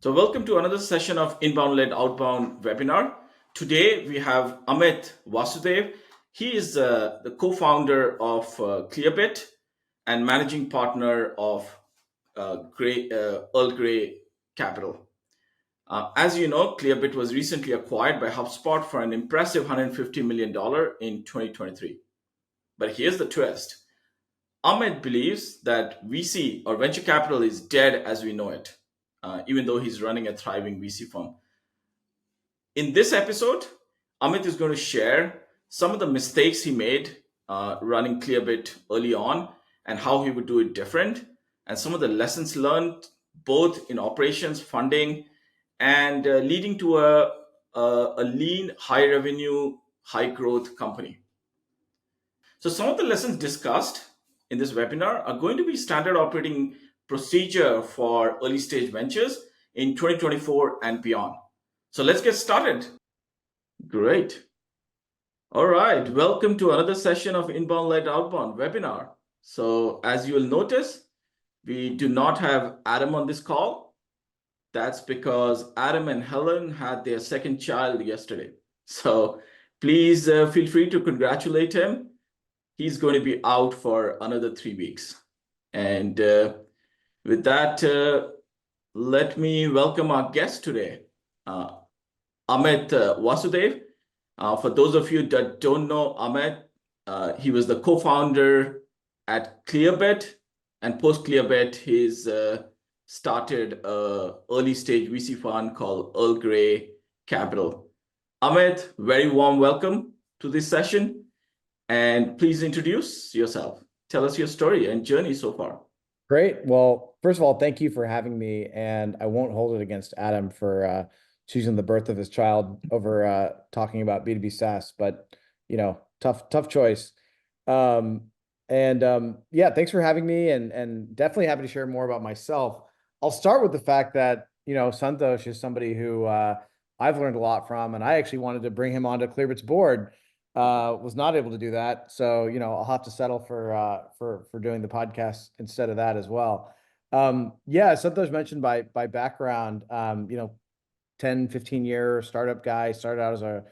So, welcome to another session of Inbound Led Outbound webinar. Today we have Amit Vasudev. He is the co founder of Clearbit and managing partner of Earl Grey Capital. As you know, Clearbit was recently acquired by Hubspot for an impressive $150 million in 2023. But here's the twist. Ahmed believes that VC or venture capital is dead as we know it, even though he's running a thriving VC firm. In this episode, Amit is going to share some of the mistakes he made running Clearbit early on and how he would do it different, and some of the lessons learned both in operations, funding, and leading to a lean, high revenue, high growth company. So some of the lessons discussed in this webinar are going to be standard operating procedure for early stage ventures in 2024 and beyond. So let's get started. Great. All right. Welcome to another session of Inbound Led Outbound webinar. So as you will notice, we do not have Adam on this call. That's because Adam and Helen had their second child yesterday. So please feel free to congratulate him. He's going to be out for another 3 weeks. And with that, let me welcome our guest today, Amit Vasudev. For those of you that don't know Amit, he was the co-founder at Clearbit, and post Clearbit, he's started an early stage VC fund called Earl Grey Capital. Amit, very warm welcome to this session. And please introduce yourself. Tell us your story and journey so far. Great. Well, first of all, thank you for having me. And I won't hold it against Adam for choosing the birth of his child over talking about B2B SaaS, but tough choice. Yeah, thanks for having me, and definitely happy to share more about myself. I'll start with the fact that Santosh is somebody who I've learned a lot from, and I actually wanted to bring him onto Clearbit's board. Was not able to do that, so I'll have to settle for doing the podcast instead of that as well. Yeah, Santosh mentioned by background, 10, 15-year startup guy. Started out as a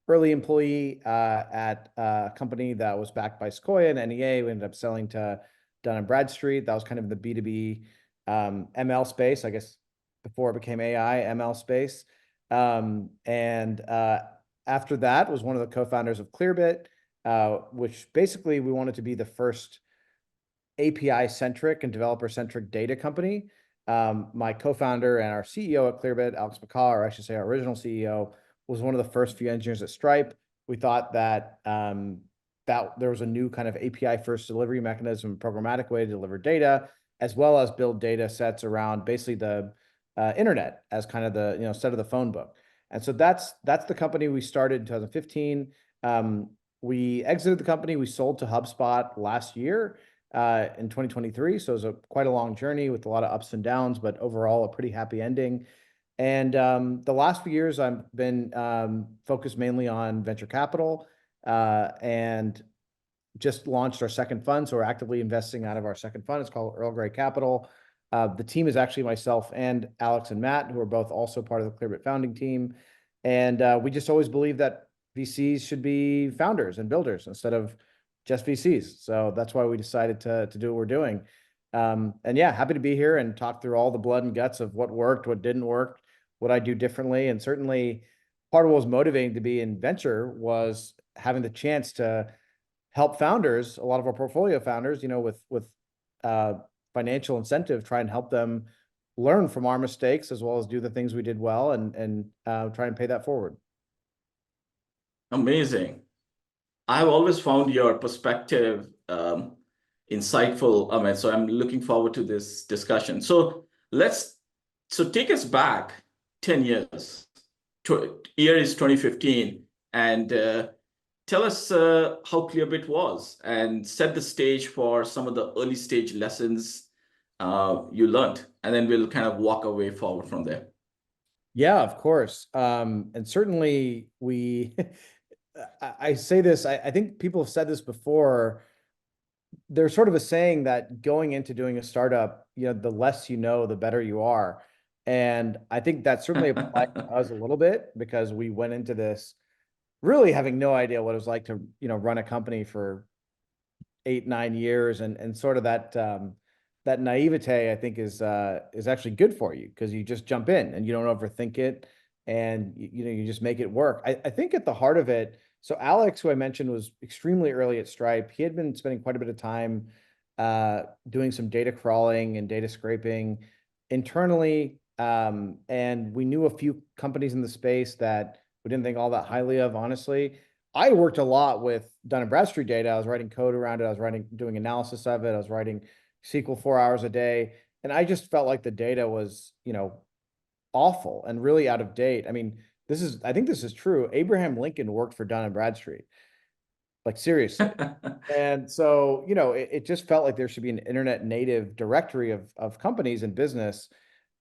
early employee at a company that was backed by Sequoia and NEA. We ended up selling to Dun & Bradstreet. That was kind of the B2B ML space, I guess, before it became AI ML space. After that was one of the co-founders of Clearbit, which basically we wanted to be the first API-centric and developer-centric data company. My co-founder and our CEO at Clearbit, Alex McCaw, or I should say our original CEO, was one of the first few engineers at Stripe. We thought that that there was a new kind of API-first delivery mechanism, programmatic way to deliver data, as well as build data sets around basically the internet as kind of the instead of the phone book. And so that's the company we started in 2015. We exited the company. We sold to HubSpot last year in 2023. So it was quite a long journey with a lot of ups and downs, but overall a pretty happy ending. And the last few years, I've been focused mainly on venture capital and just launched our second fund. So we're actively investing out of our second fund. It's called Earl Grey Capital. The team is actually myself and Alex and Matt, who are both also part of the Clearbit founding team. And we just always believe that VCs should be founders and builders instead of just VCs. So that's why we decided to do what we're doing. And yeah, happy to be here and talk through all the blood and guts of what worked, what didn't work, what I do differently. And certainly part of what was motivating to be in venture was having the chance to help founders, a lot of our portfolio founders, with financial incentive, try and help them learn from our mistakes as well as do the things we did well and try and pay that forward. Amazing. I've always found your perspective insightful, Amit. So I'm looking forward to this discussion. So take us back 10 years. Year is 2015, and tell us how Clearbit was, and set the stage for some of the early stage lessons you learned, and then we'll kind of walk away forward from there. Yeah, of course. And certainly I say this, I think people have said this before. There's sort of a saying that going into doing a startup, the less you know, the better you are. And I think that certainly applied to us a little bit because we went into this really having no idea what it was like to, run a company for 8, 9 years, and sort of that naivete, I think, is actually good for you because you just jump in and you don't overthink it, and you just make it work. I think at the heart of it, so Alex, who I mentioned, was extremely early at Stripe. He had been spending quite a bit of time doing some data crawling and data scraping internally. And we knew a few companies in the space that we didn't think all that highly of, honestly. I worked a lot with Dun& Bradstreet data. I was writing code around it. I was doing analysis of it. I was writing SQL 4 hours a day. And I just felt like the data was, awful and really out of date. I mean, I think this is true. Abraham Lincoln worked for Dun& Bradstreet, like seriously. And so, it just felt like there should be an internet native directory of companies and business.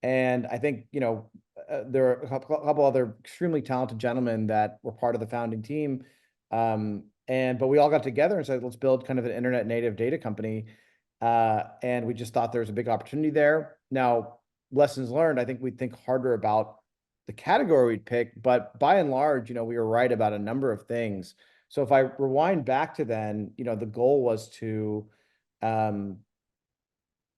And I think, there are a couple other extremely talented gentlemen that were part of the founding team. But we all got together and said, let's build kind of an internet native data company. And we just thought there was a big opportunity there. Now, lessons learned, I think we'd think harder about the category we'd pick, but by and large, we were right about a number of things. So if I rewind back to then, the goal was to um,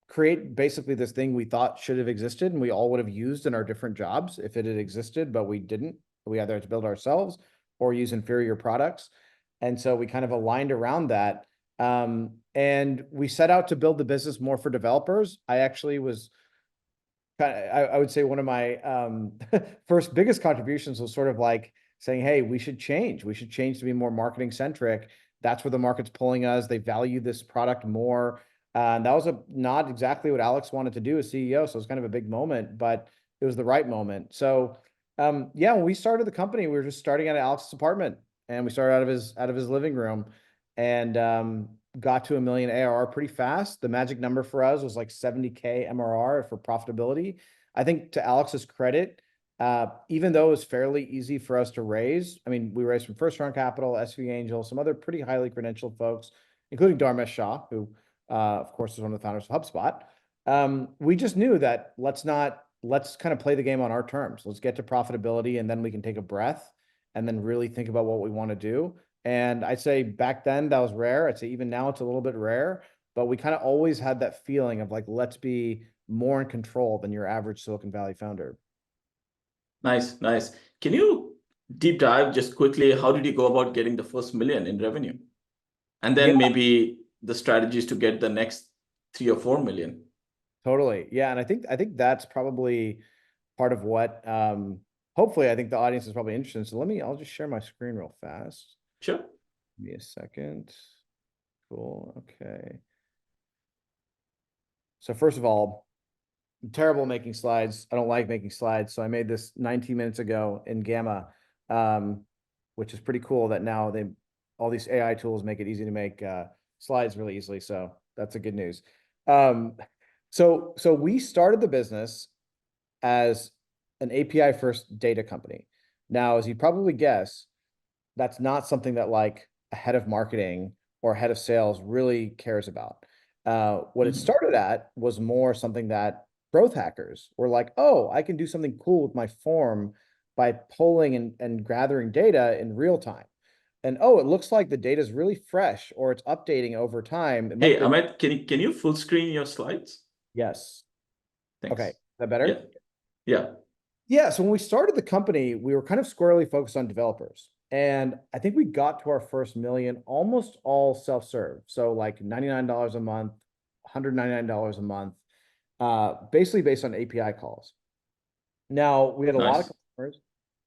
create basically this thing we thought should have existed and we all would have used in our different jobs if it had existed, but we didn't. We either had to build ourselves or use inferior products. And so we kind of aligned around that. And we set out to build the business more for developers. I actually was I would say one of my first biggest contributions was sort of like saying, hey, we should change. We should change to be more marketing centric. That's where the market's pulling us. They value this product more. And that was not exactly what Alex wanted to do as CEO. So it was kind of a big moment, but it was the right moment. So yeah, when we started the company, we were just starting out of Alex's apartment, and we started out of his living room, and got to 1 million ARR pretty fast. The magic number for us was like 70K MRR for profitability. I think, to Alex's credit, even though it was fairly easy for us to raise, I mean, we raised from first round capital, SV Angel, some other pretty highly credentialed folks, including Dharmesh Shah, who, of course, is one of the founders of HubSpot. We just knew that let's kind of play the game on our terms. Let's get to profitability, and then we can take a breath and then really think about what we want to do. And I'd say back then that was rare. I'd say even now it's a little bit rare, but we kind of always had that feeling of like, let's be more in control than your average Silicon Valley founder. Nice, nice. Can you deep dive just quickly? How did you go about getting the first million in revenue? And Yeah, then maybe the strategies to get the next 3 or 4 million. totally. Yeah. And I think that's probably part of what, hopefully I think the audience is probably interested in. So I'll just share my screen real fast. Sure. Give me a second. Cool. Okay. So first of all, I'm terrible at making slides. I don't like making slides. So I made this 19 minutes ago in Gamma, which is pretty cool that now all these AI tools make it easy to make slides really easily. So that's a good news. So we started the business as an API first data company. Now, as you probably guess, that's not something that like a head of marketing or head of sales really cares about. What it started at was more something that growth hackers were like, oh, I can do something cool with my form by polling and gathering data in real time. And oh, it looks like the data is really fresh or it's updating over time. It Hey, must be. Amit, can you full screen your slides? Yes. Okay. Thanks. Is that Yeah. better? Yeah. Yeah, so when we started the company, we were kind of squarely focused on developers. And I think we got to our first million almost all self-serve. So like $99 a month, $199 a month, basically based on API calls. Now, we had a lot of Nice. customers,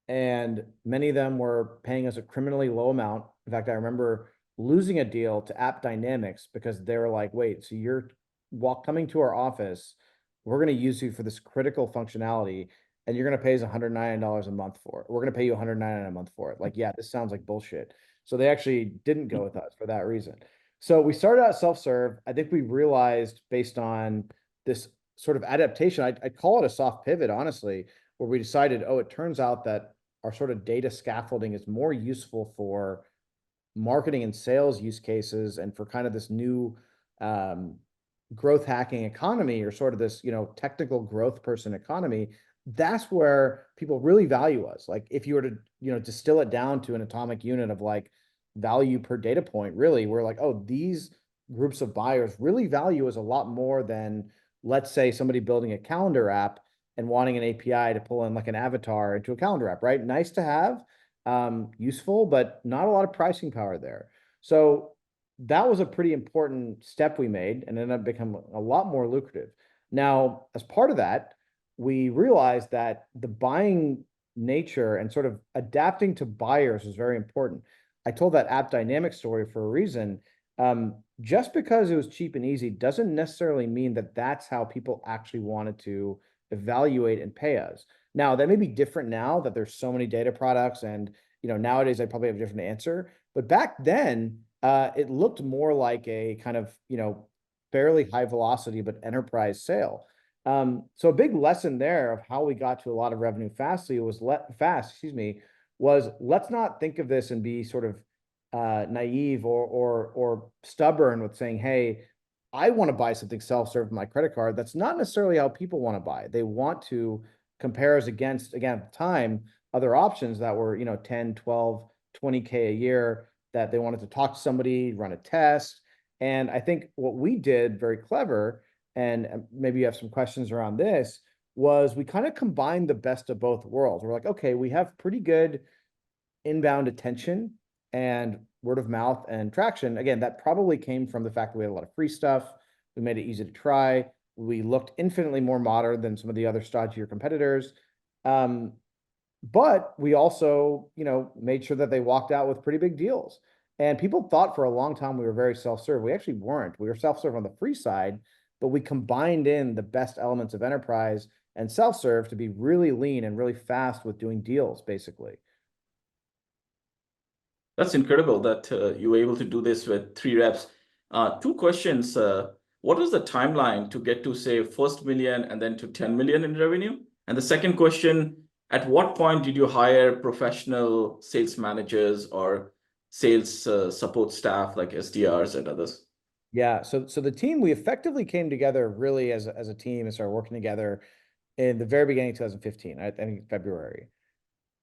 and many of them were paying us a criminally low amount. In fact, I remember losing a deal to App Dynamics because they were like, wait, so you're coming to our office, we're going to use you for this critical functionality, and you're going to pay us $199 a month for it. We're going to pay you $199 a month for it. Like, yeah, this sounds like bullshit. So they actually didn't go with us for that reason. So we started out self-serve. I think we realized, based on this sort of adaptation, I'd call it a soft pivot, honestly, where we decided, oh, it turns out that our sort of data scaffolding is more useful for marketing and sales use cases and for kind of this new growth hacking economy, or sort of this, technical growth person economy, that's where people really value us. Like if you were to, distill it down to an atomic unit of like value per data point, really, we're like, oh, these groups of buyers really value us a lot more than, let's say, somebody building a calendar app and wanting an API to pull in like an avatar into a calendar app, right? Nice to have, useful, but not a lot of pricing power there. So that was a pretty important step we made and ended up becoming a lot more lucrative. Now, as part of that, we realized that the buying nature and sort of adapting to buyers was very important. I told that app dynamic story for a reason. Just because it was cheap and easy doesn't necessarily mean that that's how people actually wanted to evaluate and pay us. Now, that may be different now that there's so many data products and, nowadays I probably have a different answer. But back then, it looked more like a kind of, fairly high velocity, but enterprise sale. So a big lesson there of how we got to a lot of revenue excuse me, was let's not think of this and be sort of naive or stubborn with saying, hey, I want to buy something self-serve with my credit card. That's not necessarily how people want to buy. They want to compare us against, again, at the time, other options that were, 10, 12, 20K a year that they wanted to talk to somebody, run a test. And I think what we did very clever, and maybe you have some questions around this, was we kind of combined the best of both worlds. We're like, okay, we have pretty good inbound attention and word of mouth and traction. Again, that probably came from the fact that we had a lot of free stuff. We made it easy to try. We looked infinitely more modern than some of the other stodgier competitors. Um, but we also, made sure that they walked out with pretty big deals. And people thought for a long time we were very self-serve. We actually weren't. We were self-serve on the free side, but we combined in the best elements of enterprise and self-serve to be really lean and really fast with doing deals, basically. That's incredible that you were able to do this with 3 reps. Two questions. What was the timeline to get to, say, first million and then to 10 million in revenue? And the second question, at what point did you hire professional sales managers or sales support staff like SDRs and others? Yeah, so the team, we effectively came together really as a team and started working together in the very beginning of 2015, I think February.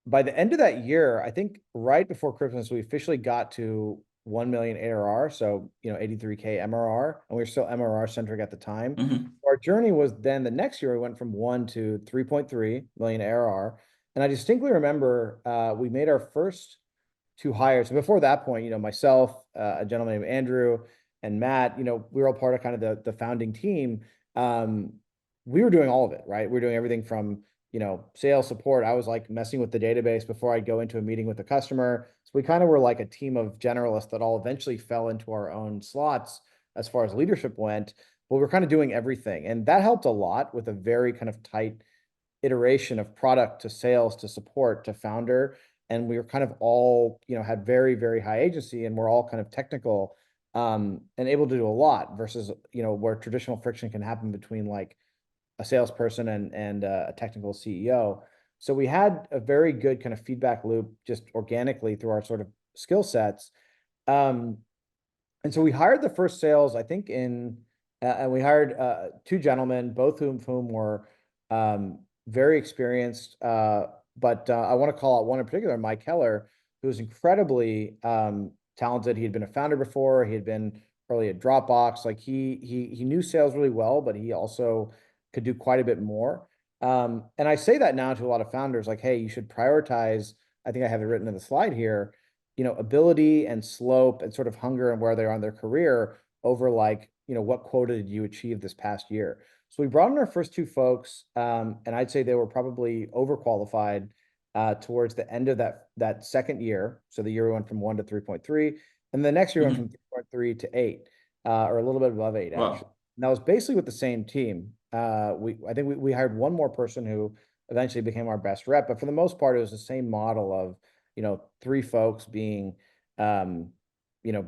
By the end of that year, I think right before Christmas, we officially got to 1 million ARR. So, 83K MRR, and we were still MRR centric at the time. Mhm. Our journey was then the next year, we went from 1 to 3.3 million ARR. And I distinctly remember we made our first two hires. So before that point, myself, a gentleman named Andrew, and Matt, we were all part of kind of the founding team. Um, we were doing all of it, right? We were doing everything from, sales support. I was like messing with the database before I'd go into a meeting with the customer. So we kind of were like a team of generalists that all eventually fell into our own slots as far as leadership went. But we were kind of doing everything. And that helped a lot with a very kind of tight iteration of product to sales to support to founder. And we were kind of all, had very, very high agency, and we're all kind of technical, and able to do a lot versus, where traditional friction can happen between like a salesperson and a technical CEO. So we had a very good kind of feedback loop just organically through our sort of skill sets. Um, and so we hired the first sales, I think, and we hired two gentlemen, both of whom were very experienced. But I want to call out one in particular, Mike Keller, who was incredibly talented. He had been a founder before. He had been early at Dropbox. Like he knew sales really well, but he also could do quite a bit more. And I say that now to a lot of founders, like, hey, you should prioritize. I think I have it written in the slide here, ability and slope and sort of hunger and where they are in their career over like, what quota did you achieve this past year? So we brought in our first two folks, and I'd say they were probably overqualified towards the end of that second year. So the year we went from 1 to 3.3, and the next year went from Mhm. 3.3 to 8, or a little bit above 8 actually. Wow. And that was basically with the same team. I think we hired one more person who eventually became our best rep, but for the most part, it was the same model of, three folks um,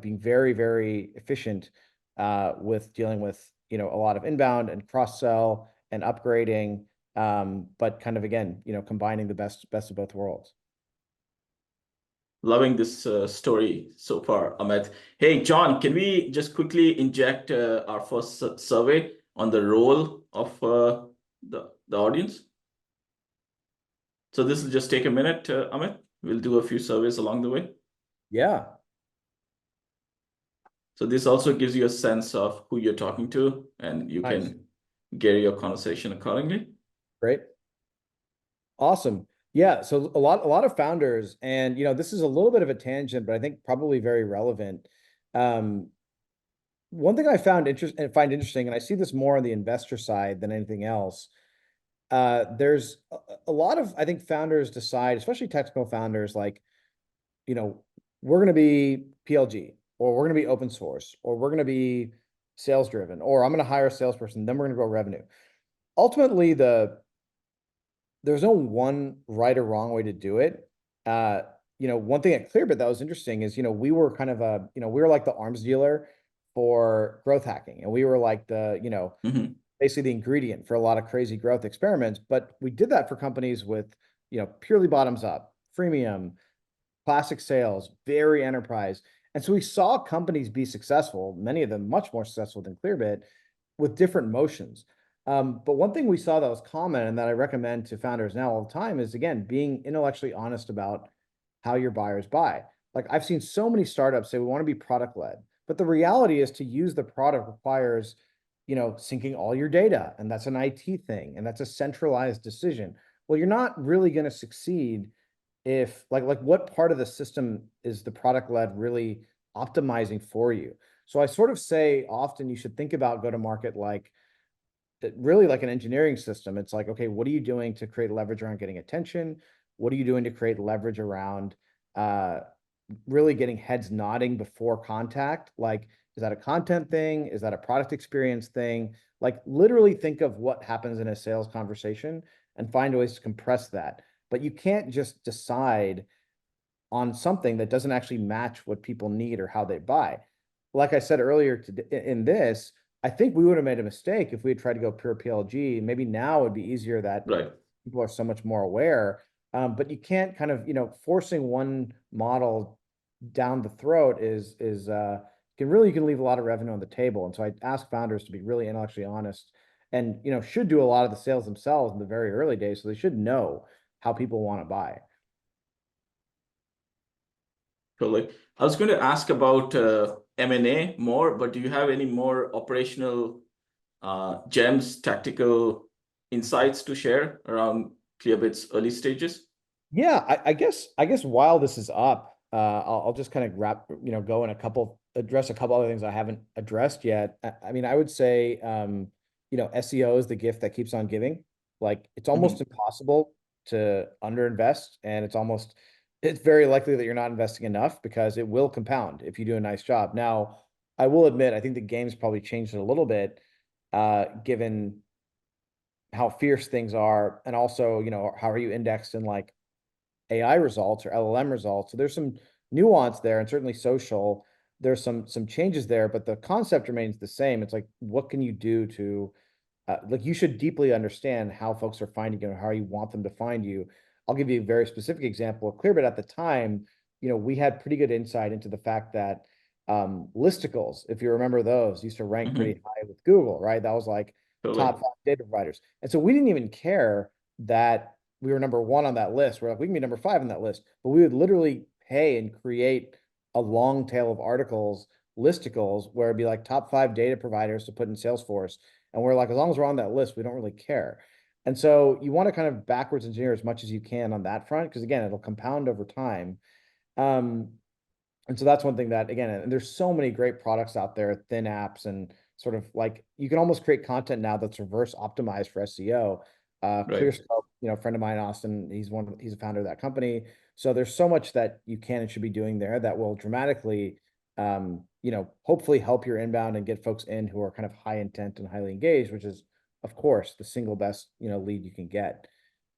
being very, very efficient with dealing with, a lot of inbound and cross sell and upgrading, but kind of again, combining the best of both worlds. Loving this story so far, Ahmed. Hey, John, can we just quickly inject our first survey on the role of the audience? So this will just take a minute, Amit. We'll do a few surveys along the way. Yeah, So this also gives you a sense of who you're talking to, and you nice, can gear your conversation accordingly. great. Awesome. Yeah, so a lot of founders, and this is a little bit of a tangent, but I think probably very relevant. Um, One thing I find interesting, and I see this more on the investor side than anything else. There's a lot of, I think, founders decide, especially technical founders, like, you know, we're going to be PLG, or we're going to be open source, or we're going to be sales driven, or I'm going to hire a salesperson, then we're going to grow revenue. Ultimately, there's no one right or wrong way to do it. Uh, one thing at Clearbit that was interesting is, we were kind of we were like the arms dealer for growth hacking, and we were like Mhm. basically the ingredient for a lot of crazy growth experiments. But we did that for companies with, purely bottoms up, freemium, classic sales, very enterprise. And so we saw companies be successful, many of them much more successful than Clearbit, with different motions. But one thing we saw that was common and that I recommend to founders now all the time is, again, being intellectually honest about how your buyers buy. Like, I've seen so many startups say we want to be product led, but the reality is to use the product requires, syncing all your data, and that's an IT thing, and that's a centralized decision. Well, you're not really going to succeed if, like what part of the system is the product led really optimizing for you. So I sort of say often you should think about go to market like really like an engineering system. It's like, okay, what are you doing to create leverage around getting attention? What are you doing to create leverage around uh, really getting heads nodding before contact? Like, is that a content thing? Is that a product experience thing? Like, literally think of what happens in a sales conversation and find ways to compress that. But you can't just decide on something that doesn't actually match what people need or how they buy. Like I said earlier in this, I think we would have made a mistake if we had tried to go pure PLG. Maybe now it'd be easier that Right. people are so much more aware. But you can't kind of, forcing one model down the throat you can leave a lot of revenue on the table. And so I ask founders to be really intellectually honest and, should do a lot of the sales themselves in the very early days. So they should know how people want to buy. Totally. I was going to ask about M&A more, but do you have any more operational gems, tactical insights to share around Clearbit's early stages? Yeah, I guess while this is up, I'll just kind of go in address a couple other things I haven't addressed yet. I mean, I would say, SEO is the gift that keeps on giving. Like, it's almost Mhm. impossible to underinvest, and it's very likely that you're not investing enough because it will compound if you do a nice job. Now, I will admit, I think the game's probably changed it a little bit, given how fierce things are, and also, how are you indexed in like AI results or LLM results. So there's some nuance there, and certainly social. There's some changes there, but the concept remains the same. It's like, what can you do to like, you should deeply understand how folks are finding you and how you want them to find you. I'll give you a very specific example. Of Clearbit at the time, we had pretty good insight into the fact that listicles, if you remember those, used to rank Mhm. pretty high with Google, right? That was like Totally. top 5 data providers. And so we didn't even care that we were number one on that list. We're like, we can be number 5 on that list, but we would literally pay and create a long tail of articles, listicles, where it'd be like top 5 data providers to put in Salesforce. And we're like, as long as we're on that list, we don't really care. And so you want to kind of backwards engineer as much as you can on that front, because again, it'll compound over time. Um, and so that's one thing that, again, and there's so many great products out there, thin apps, and sort of like you can almost create content now that's reverse optimized for SEO. Right. ClearScope, a friend of mine, Austin, he's a founder of that company. So there's so much that you can and should be doing there that will dramatically, hopefully help your inbound and get folks in who are kind of high intent and highly engaged, which is, of course, the single best, lead you can get.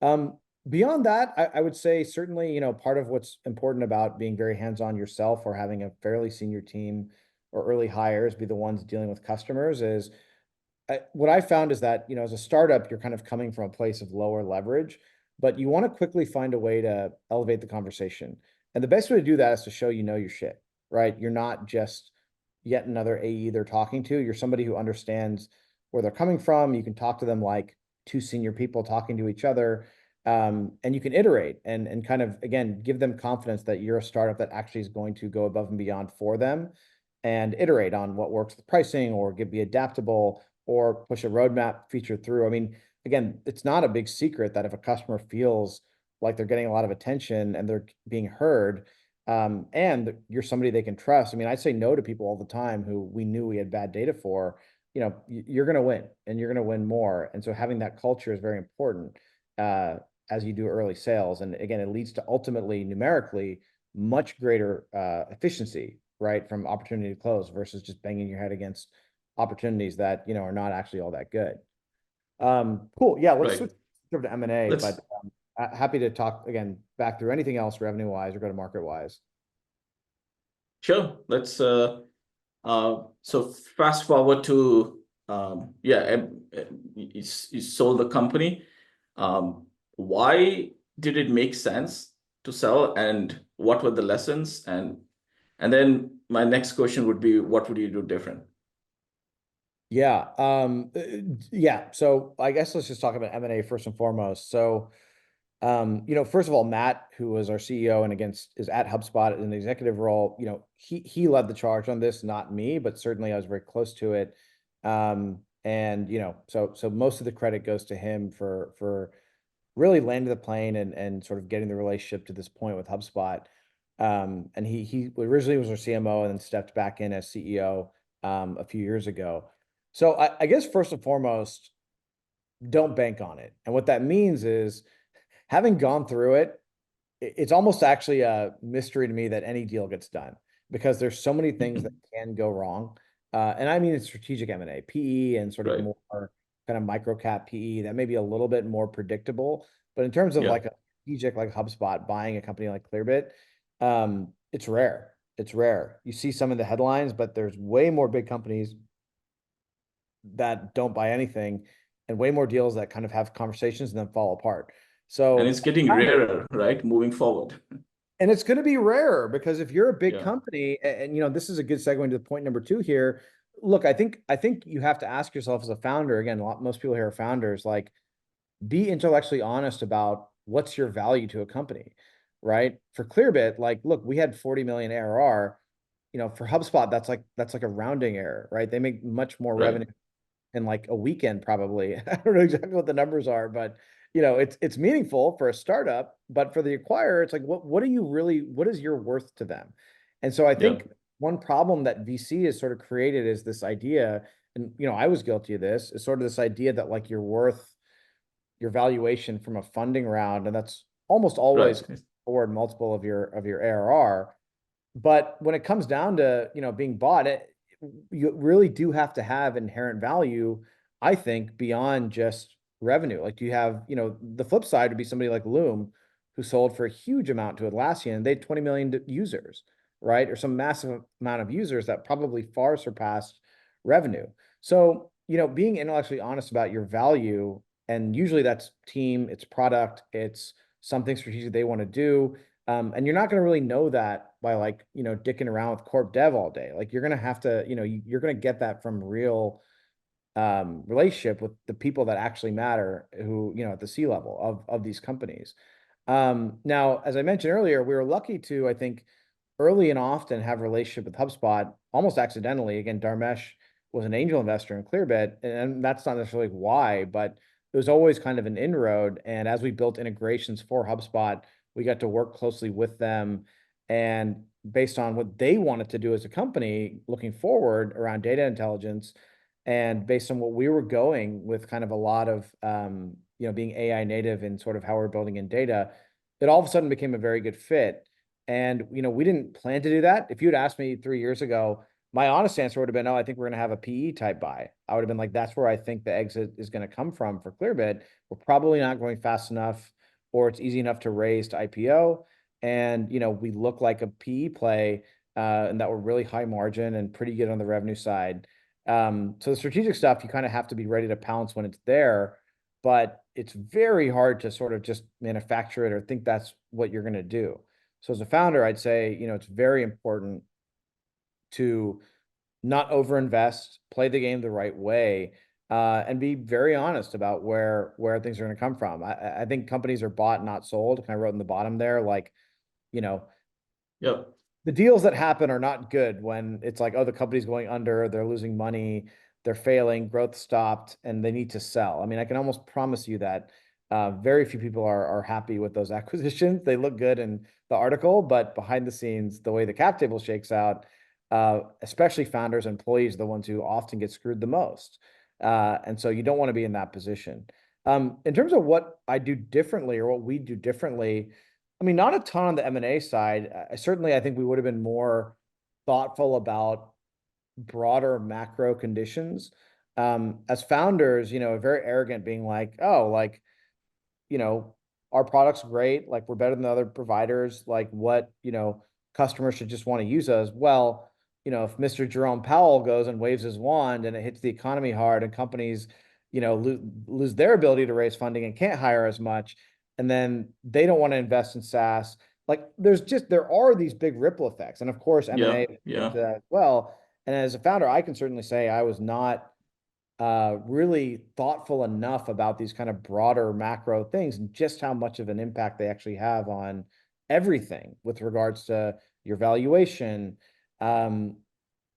Um, Beyond that, I would say certainly, part of what's important about being very hands-on yourself or having a fairly senior team or early hires be the ones dealing with customers is what I found is that, as a startup, you're kind of coming from a place of lower leverage, but you want to quickly find a way to elevate the conversation. And the best way to do that is to show your shit, right? You're not just yet another AE they're talking to. You're somebody who understands where they're coming from. You can talk to them like two senior people talking to each other. And you can iterate and kind of, again, give them confidence that you're a startup that actually is going to go above and beyond for them and iterate on what works with pricing or be adaptable or push a roadmap feature through. I mean, again, it's not a big secret that if a customer feels like they're getting a lot of attention and they're being heard, and you're somebody they can trust. I mean, I say no to people all the time who we knew we had bad data for. You're going to win and you're going to win more. And so having that culture is very important as you do early sales. And again, it leads to ultimately numerically much greater efficiency, right, from opportunity to close versus just banging your head against opportunities that are not actually all that good. Cool. Yeah, let's Right. switch over to M&A, Let's but happy to talk again back through anything else revenue wise or go to market wise. sure. Let's so fast forward to yeah, you sold the company. Why did it make sense to sell, and what were the lessons? And then my next question would be, what would you do different? Yeah. Yeah. So I guess let's just talk about M&A first and foremost. So, first of all, Matt, who was our CEO and against is at HubSpot in the executive role, he led the charge on this, not me, but certainly I was very close to it. And so most of the credit goes to him for really landing the plane and sort of getting the relationship to this point with HubSpot. And he originally was our CMO and then stepped back in as CEO a few years ago. So I guess first and foremost, don't bank on it. And what that means is having gone through it, it's almost actually a mystery to me that any deal gets done because there's so many things that can go wrong. And I mean, it's strategic M&A, PE, and sort of Right. more kind of micro cap PE that may be a little bit more predictable. But in terms of Yeah. like a strategic, like HubSpot buying a company like Clearbit, it's rare. It's rare. You see some of the headlines, but there's way more big companies that don't buy anything and way more deals that kind of have conversations and then fall apart. And So it's getting founder, rarer, right? Moving forward. and it's going to be rarer because if you're a big Yeah. company, and this is a good segue into point number two here. Look, I think you have to ask yourself as a founder, again, most people here are founders, like be intellectually honest about what's your value to a company, right? For Clearbit, like, look, we had 40 million ARR. For HubSpot, that's like a rounding error, right? They make much more Right. revenue in like a weekend probably. I don't know exactly what the numbers are, but it's meaningful for a startup, but for the acquirer, it's like what is your worth to them? And so I Yeah. think one problem that VC has sort of created is this idea, and I was guilty of this, is sort of this idea that like you're worth your valuation from a funding round, and that's almost Right. always forward multiple of your ARR. But when it comes down to, being bought, you really do have to have inherent value, I think, beyond just revenue. Like you have, the flip side would be somebody like Loom, who sold for a huge amount to Atlassian, and they had 20 million users, right? Or some massive amount of users that probably far surpassed revenue. So, being intellectually honest about your value, and usually that's team, it's product, it's something strategic they want to do, and you're not going to really know that by like, dicking around with corp dev all day. Like you're going to have to, you're going to get that from real relationship with the people that actually matter who, at the C level of these companies. Now, as I mentioned earlier, we were lucky to, I think, early and often have a relationship with HubSpot almost accidentally. Again, Dharmesh was an angel investor in Clearbit, and that's not necessarily why, but it was always kind of an inroad. And as we built integrations for HubSpot, we got to work closely with them. And based on what they wanted to do as a company looking forward around data intelligence, and based on what we were going with kind of a lot of, being AI native and sort of how we're building in data, it all of a sudden became a very good fit. And, we didn't plan to do that. If you'd asked me 3 years ago, my honest answer would have been, oh, I think we're going to have a PE type buy. I would have been like, that's where I think the exit is going to come from for Clearbit. We're probably not going fast enough, or it's easy enough to raise to IPO. And, we look like a PE play, and that we're really high margin and pretty good on the revenue side. So the strategic stuff, you kind of have to be ready to pounce when it's there, but it's very hard to sort of just manufacture it or think that's what you're going to do. So as a founder, I'd say, it's very important to not overinvest, play the game the right way, and be very honest about where things are going to come from. I think companies are bought, not sold. I wrote in the bottom there, like, you know, Yep. the deals that happen are not good when it's like, oh, the company's going under, they're losing money, they're failing, growth stopped, and they need to sell. I mean, I can almost promise you that very few people are happy with those acquisitions. They look good in the article, but behind the scenes, the way the cap table shakes out, especially founders and employees are the ones who often get screwed the most. And so you don't want to be in that position. In terms of what I do differently or what we do differently, I mean, not a ton on the M&A side. Certainly, I think we would have been more thoughtful about broader macro conditions. As founders, very arrogant, being like, "Oh, like, you know, our product's great. Like, we're better than the other providers. Like, what, customers should just want to use us." Well, if Mr. Jerome Powell goes and waves his wand and it hits the economy hard and companies, lose their ability to raise funding and can't hire as much, and then they don't want to invest in SaaS. Like, there are these big ripple effects. And of course, Yeah. M&A into Yeah. that as well. And as a founder, I can certainly say I was not really thoughtful enough about these kind of broader macro things and just how much of an impact they actually have on everything with regards to your valuation, um,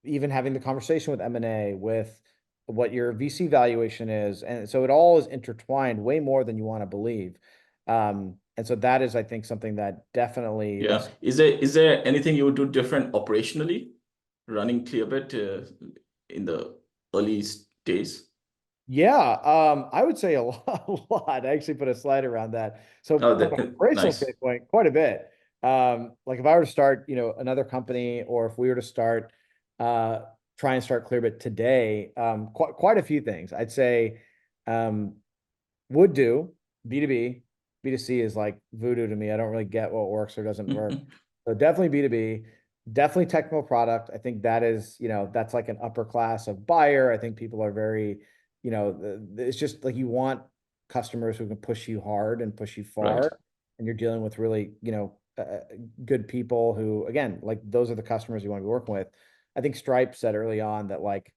even having the conversation with M&A, with what your VC valuation is. And so it all is intertwined way more than you want to believe. And so that is, I think, something that definitely Yeah. Is there anything you would do different operationally running Clearbit in the early days? Yeah, I would say a lot, a lot. I actually put a slide around that. So Oh, from an operational nice. standpoint, quite a bit. Like if I were to start, another company, or if we were to start, uh, try and start Clearbit today, quite a few things. I'd say, um, would do B2B. B2C is like voodoo to me. I don't really get what works or doesn't work. So definitely B2B, definitely technical product. I think that is, that's like an upper class of buyer. I think people are very, it's just like you want customers who can push you hard and push you Right. far. And you're dealing with really, good people who, again, like those are the customers you want to be working with. I think Stripe said early on that, like,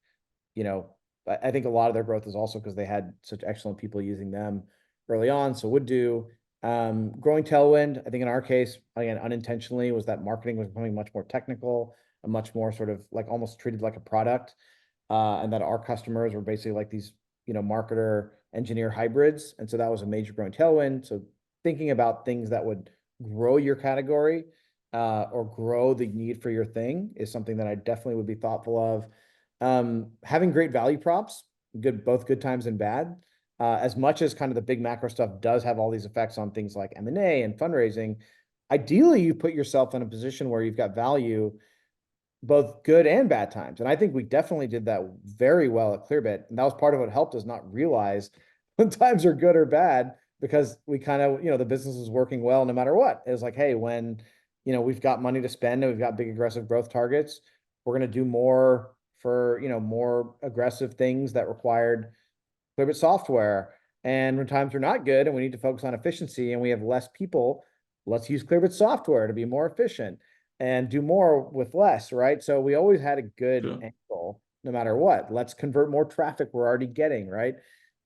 you know, I think a lot of their growth is also because they had such excellent people using them early on. So would do growing tailwind. I think in our case, again, unintentionally, was that marketing was becoming much more technical and much more sort of like almost treated like a product. And that our customers were basically like these, marketer engineer hybrids. And so that was a major growing tailwind. So thinking about things that would grow your category or grow the need for your thing is something that I definitely would be thoughtful of. Having great value props, both good times and bad. As much as kind of the big macro stuff does have all these effects on things like M&A and fundraising, ideally you put yourself in a position where you've got value both good and bad times. And I think we definitely did that very well at Clearbit. And that was part of what helped us not realize when times are good or bad, because we kind of, the business is working well no matter what. It was like, hey, when, we've got money to spend and we've got big aggressive growth targets, we're going to do more for, more aggressive things that required Clearbit software. And when times are not good and we need to focus on efficiency and we have less people, let's use Clearbit software to be more efficient and do more with less, right? So we always had a good Sure. angle no matter what. Let's convert more traffic we're already getting, right?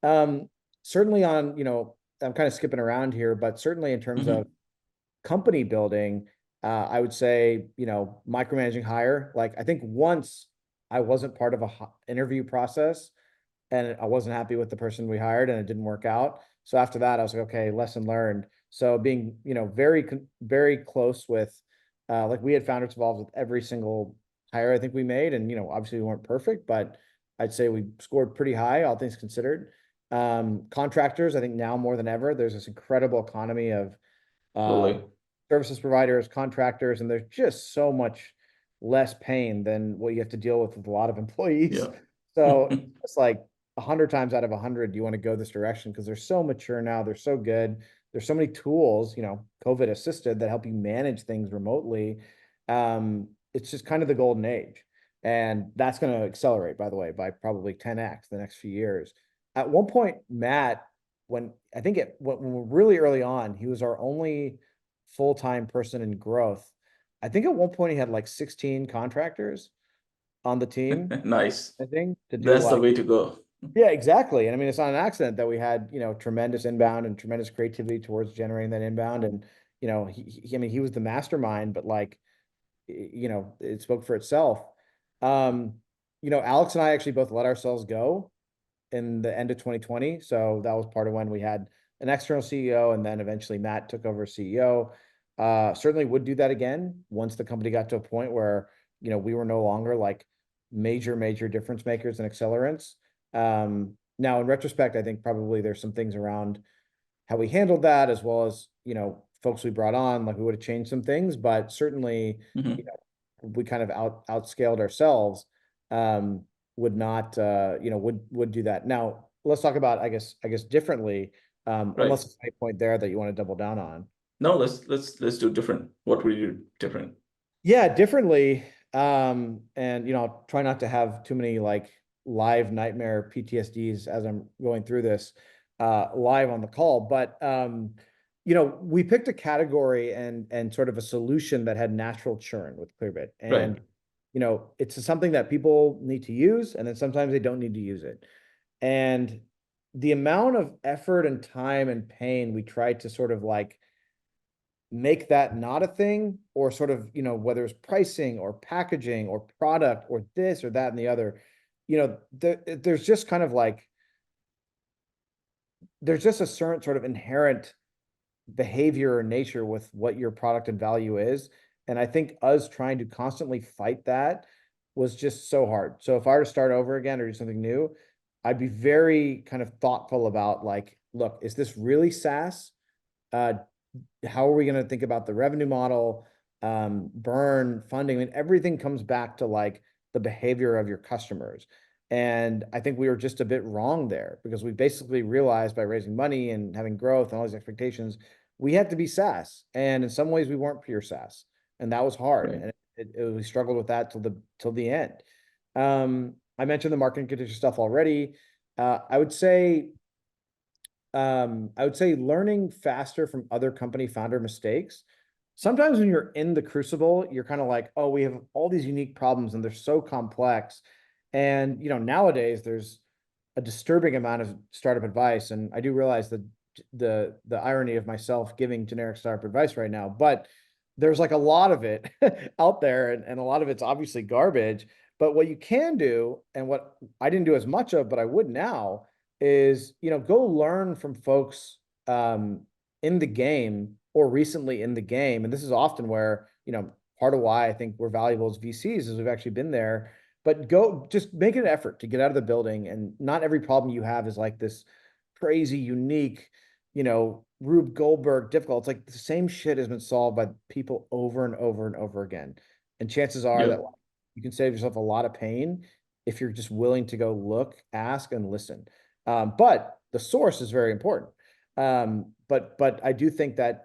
Um, Certainly on, I'm kind of skipping around here, but certainly in terms of Hmm. company building, I would say, micromanaging hire. Like I think once I wasn't part of a interview process and I wasn't happy with the person we hired and it didn't work out. So after that, I was like, okay, lesson learned. So being, very close with, like we had founders involved with every single hire I think we made. And, obviously we weren't perfect, but I'd say we scored pretty high, all things considered. Contractors, I think now more than ever, there's this incredible economy of uh, Totally. services providers, contractors, and there's just so much less pain than what you have to deal with a lot of employees. Yeah. So it's like 100 times out of 100, you want to go this direction because they're so mature now. They're so good. There's so many tools, COVID assisted, that help you manage things remotely. It's just kind of the golden age. And that's going to accelerate, by the way, by probably 10x the next few years. At one point, Matt, when I think when we're really early on, he was our only full-time person in growth. I think at one point he had like 16 contractors on the team, Nice. I think, to do That's the like, way to go. Yeah, exactly. And I mean, it's not an accident that we had, tremendous inbound and tremendous creativity towards generating that inbound. And, I mean, he was the mastermind, but like, it spoke for itself. Um, Alex and I actually both let ourselves go in the end of 2020. So that was part of when we had an external CEO, and then eventually Matt took over as CEO. Certainly would do that again once the company got to a point where, we were no longer like major difference makers and accelerants. Now in retrospect, I think probably there's some things around how we handled that, as well as, folks we brought on, like we would have changed some things, but certainly, Hmm. we kind of outscaled ourselves. Um, would not, would do that. Now, let's talk about, I guess differently, Right. unless there's any point there that you want to double down on. No, let's do different. What would you do different? Yeah, differently. And I'll try not to have too many like live nightmare PTSDs as I'm going through this live on the call. But we picked a category and sort of a solution that had natural churn with Clearbit. Right. And it's something that people need to use, and then sometimes they don't need to use it. And the amount of effort and time and pain we tried to sort of like make that not a thing, or sort of, whether it's pricing or packaging or product or this or that and the other, there's just kind of like, there's just a certain sort of inherent behavior or nature with what your product and value is. And I think us trying to constantly fight that was just so hard. So if I were to start over again or do something new, I'd be very kind of thoughtful about like, look, is this really SaaS? Uh, how are we going to think about the revenue model, burn, funding? I mean, everything comes back to like the behavior of your customers. And I think we were just a bit wrong there, because we basically realized by raising money and having growth and all these expectations, we had to be SaaS. And in some ways, we weren't pure SaaS, and that was hard. Right. And we struggled with that till the end. I mentioned the marketing condition stuff already. I would say learning faster from other company founder mistakes. Sometimes when you're in the crucible, you're kind of like, oh, we have all these unique problems and they're so complex. And nowadays there's a disturbing amount of startup advice. And I do realize the irony of myself giving generic startup advice right now, but there's like a lot of it out there, and a lot of it's obviously garbage. But what you can do, and what I didn't do as much of, but I would now, is go learn from folks in the game or recently in the game. And this is often where part of why I think we're valuable as VCs is we've actually been there. But go just make an effort to get out of the building, and not every problem you have is like this crazy unique, Rube Goldberg difficult. It's like the same shit has been solved by people over and over and over again. And chances are that Yep. you can save yourself a lot of pain if you're just willing to go look, ask, and listen. But the source is very important. But I do think that,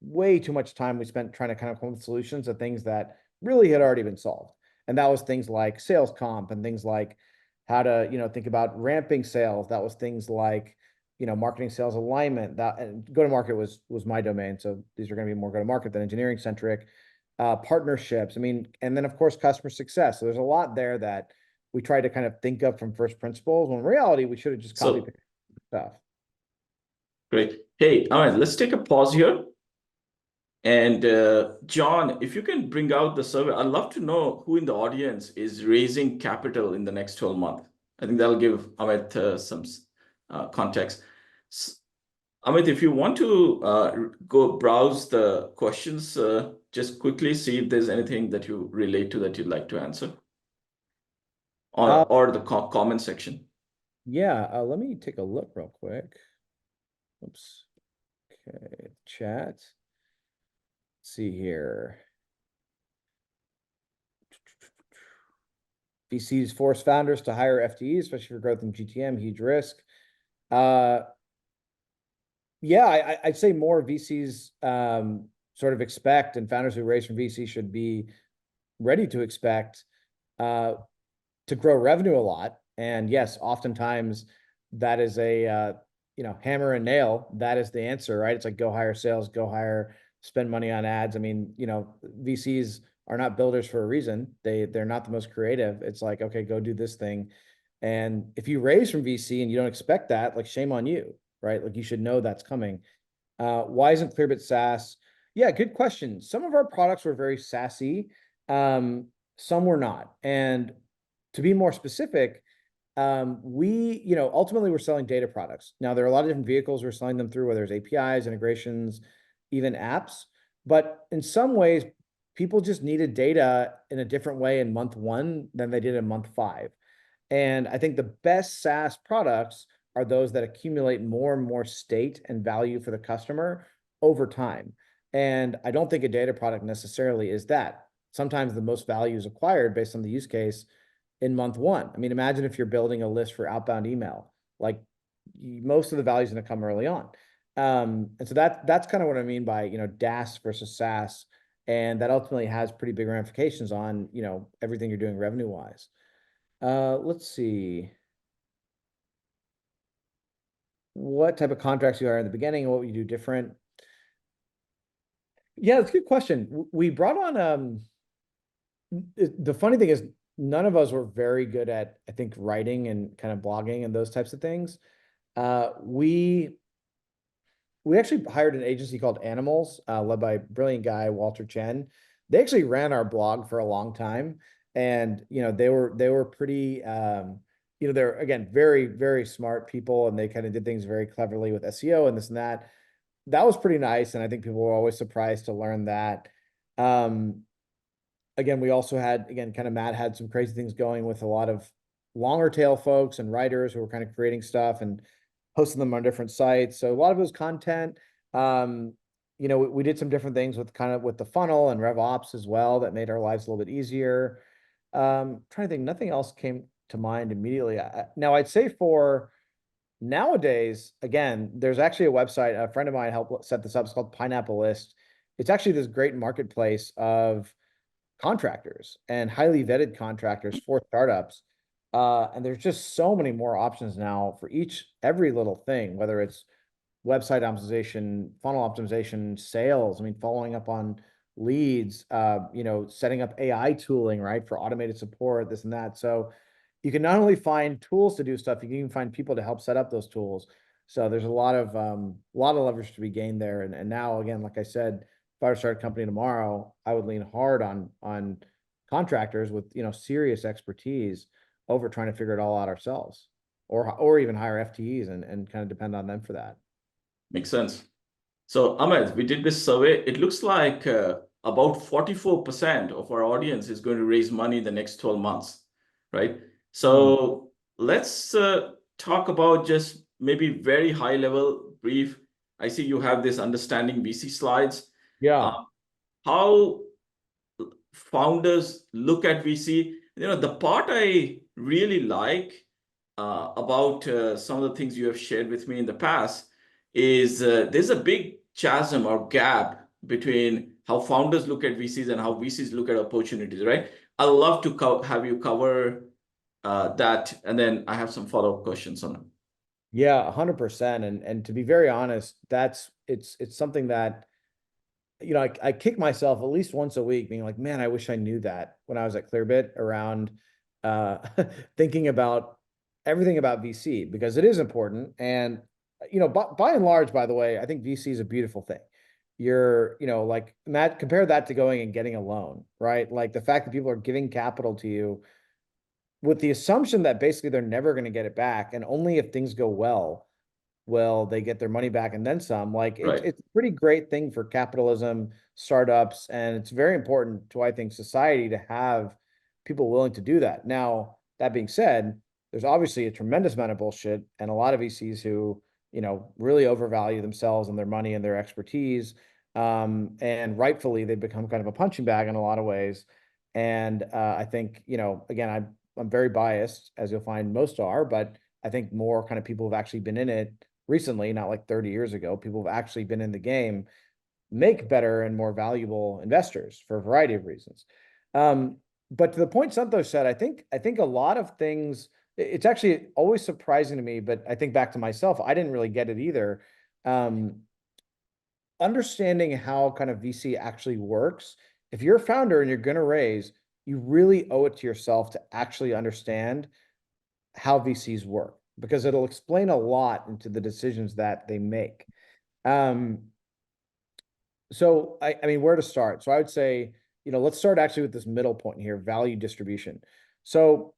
way too much time we spent trying to kind of come up with solutions to things that really had already been solved. And that was things like sales comp, and things like how to, think about ramping sales. That was things like, marketing sales alignment. That, and go to market was my domain. So these are going to be more go to market than engineering centric. Partnerships. I mean, and then of course customer success. So there's a lot there that we tried to kind of think of from first principles, when in reality we should have just copy So pasted stuff. great. Hey, all right, let's take a pause here. And John, if you can bring out the survey, I'd love to know who in the audience is raising capital in the next 12 months. I think that'll give Amit some context. S- Amit, if you want to go browse the questions, just quickly see if there's anything that you relate to that you'd like to answer, Uh, or the comment section. yeah, let me take a look real quick. Oops. Okay, chat. Let's see here. VCs force founders to hire FTEs, especially for growth in GTM, huge risk. Uh, yeah, I'd say more VCs sort of expect, and founders who raise from VC should be ready to expect uh, to grow revenue a lot. And yes, oftentimes that is a hammer and nail. That is the answer, right? It's like go hire sales, go hire, spend money on ads. I mean, VCs are not builders for a reason. They're not the most creative. It's like, okay, go do this thing. And if you raise from VC and you don't expect that, like shame on you, right? Like you should know that's coming. Why isn't Clearbit SaaS? Yeah, good question. Some of our products were very SaaS-y, some were not. And to be more specific, we, ultimately we're selling data products. Now there are a lot of different vehicles we're selling them through, whether it's APIs, integrations, even apps. But in some ways, people just needed data in a different way in month one than they did in month five. And I think the best SaaS products are those that accumulate more and more state and value for the customer over time. And I don't think a data product necessarily is that. Sometimes the most value is acquired based on the use case in month one. I mean, imagine if you're building a list for outbound email, like most of the value is going to come early on. And so that's kind of what I mean by, DaaS versus SaaS. And that ultimately has pretty big ramifications on, everything you're doing revenue wise. Let's see. What type of contracts you are in the beginning and what would you do different? Yeah, it's a good question. We brought on the funny thing is none of us were very good at, I think, writing and kind of blogging and those types of things. We actually hired an agency called Animals, led by a brilliant guy, Walter Chen. They actually ran our blog for a long time. And, they were pretty, they're again, very, very smart people, and they kind of did things very cleverly with SEO and this and that. That was pretty nice. And I think people were always surprised to learn that. Um, Again, we also had, again, kind of Matt had some crazy things going with a lot of longer tail folks and writers who were kind of creating stuff and posting them on different sites. So a lot of it was content. Um, we did some different things with kind of with the funnel and RevOps as well that made our lives a little bit easier. Trying to think, nothing else came to mind immediately. Now I'd say for nowadays, again, there's actually a website, a friend of mine helped set this up. It's called Pineapple List. It's actually this great marketplace of contractors and highly vetted contractors for startups. And there's just so many more options now for every little thing, whether it's website optimization, funnel optimization, sales. I mean, following up on leads, setting up AI tooling, right, for automated support, this and that. So you can not only find tools to do stuff, you can even find people to help set up those tools. So there's a lot of leverage to be gained there. And now again, like I said, if I were to start a company tomorrow, I would lean hard on contractors with serious expertise over trying to figure it all out ourselves, or even hire FTEs and kind of depend on them for that. Makes sense. So, Ahmed, we did this survey. It looks like about 44% of our audience is going to raise money in the next 12 months, right? So let's talk about just maybe very high level, brief. I see you have this understanding VC slides. Yeah. Uh, how founders look at VC. The part I really like about some of the things you have shared with me in the past is there's a big chasm or gap between how founders look at VCs and how VCs look at opportunities, right? I'd love to have you cover that, and then I have some follow-up questions on it. Yeah, 100%. And to be very honest, it's something that I kick myself at least once a week being like, man, I wish I knew that when I was at Clearbit around uh, thinking about everything about VC, because it is important. And, by and large, by the way, I think VC is a beautiful thing. You're, like Matt, compare that to going and getting a loan, right? Like the fact that people are giving capital to you with the assumption that basically they're never going to get it back. And only if things go well, they get their money back and then some. Like Right. it's a pretty great thing for capitalism, startups, and it's very important to, I think, society to have people willing to do that. Now, that being said, there's obviously a tremendous amount of bullshit and a lot of VCs who, really overvalue themselves and their money and their expertise. And rightfully, they've become kind of a punching bag in a lot of ways. And I think, again, I'm very biased, as you'll find most are, but I think more kind of people have actually been in it recently, not like 30 years ago. People have actually been in the game, make better and more valuable investors for a variety of reasons. But to the point Santosh said, I think a lot of things, it's actually always surprising to me, but I think back to myself, I didn't really get it either. Um, Understanding how kind of VC actually works. If you're a founder and you're going to raise, you really owe it to yourself to actually understand how VCs work because it'll explain a lot into the decisions that they make. Um, so I mean, where to start? So I would say, let's start actually with this middle point here, value distribution. So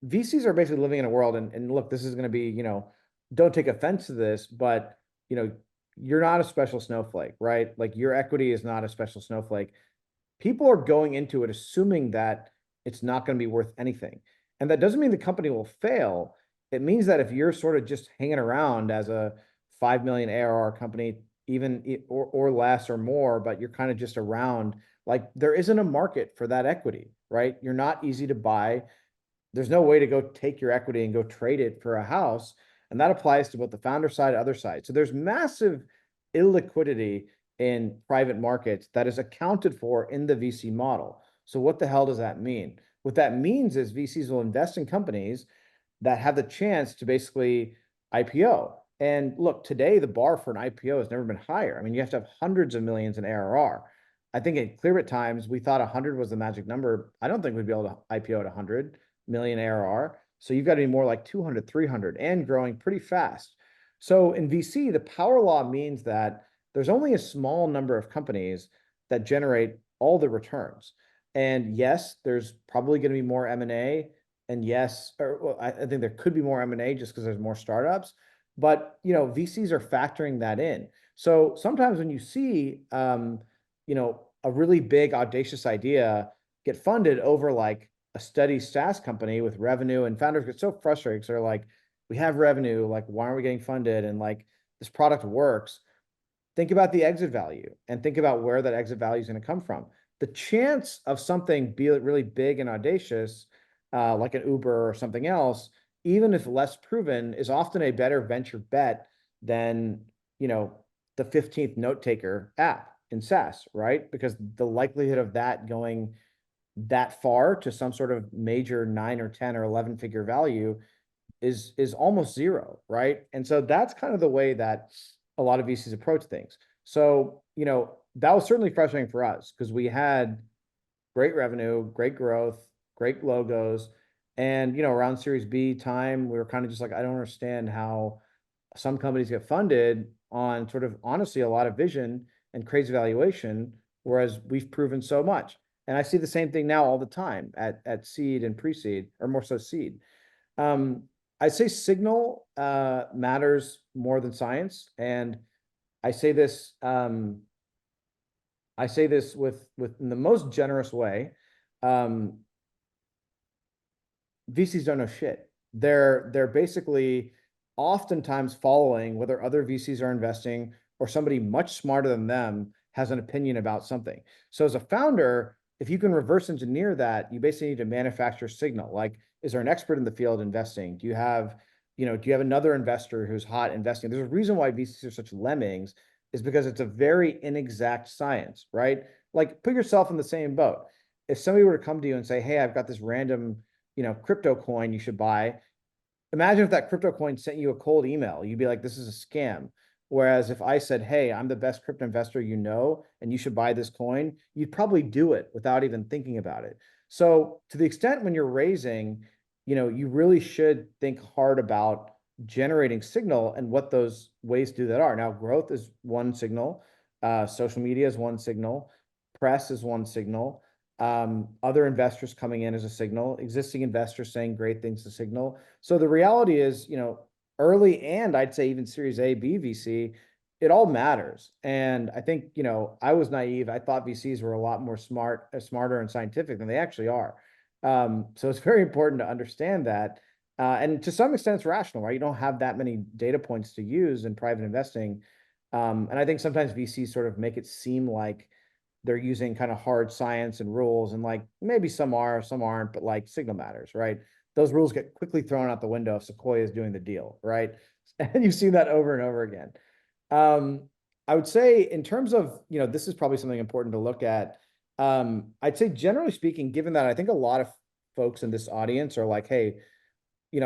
VCs are basically living in a world, and look, this is going to be, don't take offense to this, but you know, you're not a special snowflake, right? Like your equity is not a special snowflake. People are going into it assuming that it's not going to be worth anything. And that doesn't mean the company will fail. It means that if you're sort of just hanging around as a 5 million ARR company, even or less or more, but you're kind of just around, like there isn't a market for that equity, right? You're not easy to buy. There's no way to go take your equity and go trade it for a house. And that applies to both the founder side, other side. So there's massive illiquidity in private markets that is accounted for in the VC model. So what the hell does that mean? What that means is VCs will invest in companies that have the chance to basically IPO. And look, today the bar for an IPO has never been higher. I mean, you have to have hundreds of millions in ARR. I think at Clearbit times we thought 100 was the magic number. I don't think we'd be able to IPO at 100 million ARR. So you've got to be more like 200, 300 and growing pretty fast. So in VC, the power law means that there's only a small number of companies that generate all the returns. And yes, there's probably going to be more M&A. And yes, or well, I think there could be more M&A just because there's more startups. But VCs are factoring that in. So sometimes when you see a really big audacious idea get funded over like a steady SaaS company with revenue, and founders get so frustrated because they're like, we have revenue, like why aren't we getting funded? And like this product works. Think about the exit value and think about where that exit value is going to come from. The chance of something be really big and audacious, like an Uber or something else, even if less proven, is often a better venture bet than, you know, the 15th note taker app in SaaS, right? Because the likelihood of that going that far to some sort of major 9 or 10 or 11 figure value is almost zero, right? And so that's kind of the way that a lot of VCs approach things. So, that was certainly frustrating for us because we had great revenue, great growth, great logos. And, around Series B time, we were kind of just like, I don't understand how some companies get funded on sort of honestly a lot of vision and crazy valuation, whereas we've proven so much. And I see the same thing now all the time at seed and pre-seed, or more so seed. Um, I say signal matters more than science, and I say this with in the most generous way. Um, VCs don't know shit. They're basically oftentimes following whether other VCs are investing or somebody much smarter than them has an opinion about something. So as a founder, if you can reverse engineer that, you basically need to manufacture signal. Like, is there an expert in the field investing? Do you have another investor who's hot investing? There's a reason why VCs are such lemmings, is because it's a very inexact science, right? Like, put yourself in the same boat. If somebody were to come to you and say, hey, I've got this random crypto coin you should buy. Imagine if that crypto coin sent you a cold email. You'd be like, this is a scam. Whereas if I said, hey, I'm the best crypto investor and you should buy this coin, you'd probably do it without even thinking about it. So to the extent when you're raising, you really should think hard about generating signal and what those ways to do that are. Now, growth is one signal, social media is one signal, press is one signal, other investors coming in as a signal, existing investors saying great things to signal. So the reality is, early and I'd say even Series A, B VC, it all matters. And I think, I was naive. I thought VCs were a lot more smarter and scientific than they actually are. So it's very important to understand that. And to some extent, it's rational, right? You don't have that many data points to use in private investing. And I think sometimes VCs sort of make it seem like they're using kind of hard science and rules, and like maybe some are, some aren't, but like signal matters, right? Those rules get quickly thrown out the window if Sequoia is doing the deal, right? And you've seen that over and over again. I would say in terms of, this is probably something important to look at. I'd say generally speaking, given that I think a lot of folks in this audience are like, hey,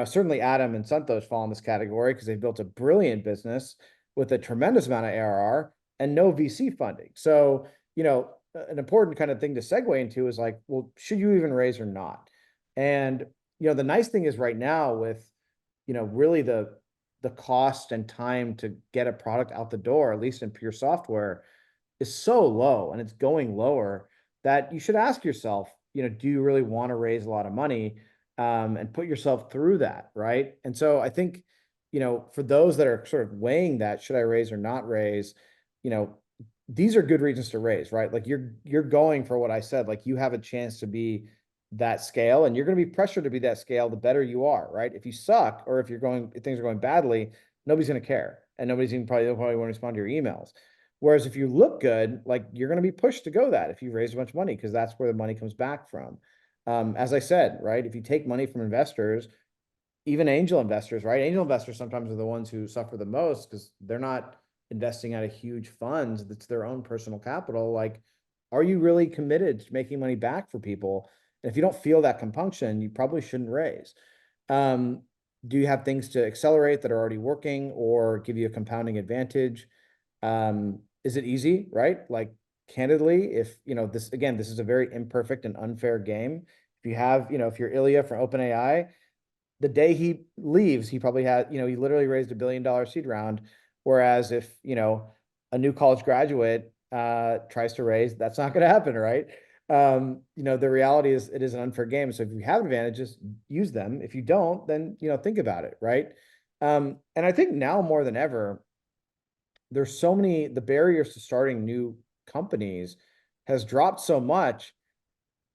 certainly Adam and Santosh fall in this category because they've built a brilliant business with a tremendous amount of ARR and no VC funding. So, an important kind of thing to segue into is like, well, should you even raise or not? And the nice thing is right now with, really the cost and time to get a product out the door, at least in pure software, is so low and it's going lower that you should ask yourself, do you really want to raise a lot of money, and put yourself through that, right? And so I think, for those that are sort of weighing that, should I raise or not raise, you know, these are good reasons to raise, right? Like you're going for what I said, like you have a chance to be that scale and you're going to be pressured to be that scale the better you are, right? If you suck or if things are going badly, nobody's going to care and nobody's even probably won't respond to your emails. Whereas if you look good, like you're going to be pushed to go that if you raise a bunch of money, because that's where the money comes back from. As I said, right? If you take money from investors, even angel investors, right? Angel investors sometimes are the ones who suffer the most because they're not investing out of huge funds. That's their own personal capital. Like, are you really committed to making money back for people? And if you don't feel that compunction, you probably shouldn't raise. Um, do you have things to accelerate that are already working or give you a compounding advantage? Is it easy, right? Like, candidly, if this again, this is a very imperfect and unfair game. If you have, if you're Ilya from OpenAI, the day he leaves, he probably had, he literally raised $1 billion seed round. Whereas if, a new college graduate tries to raise, that's not going to happen, right? The reality is it is an unfair game. So if you have advantages, use them. If you don't, then, think about it, right? And I think now more than ever, the barriers to starting new companies has dropped so much.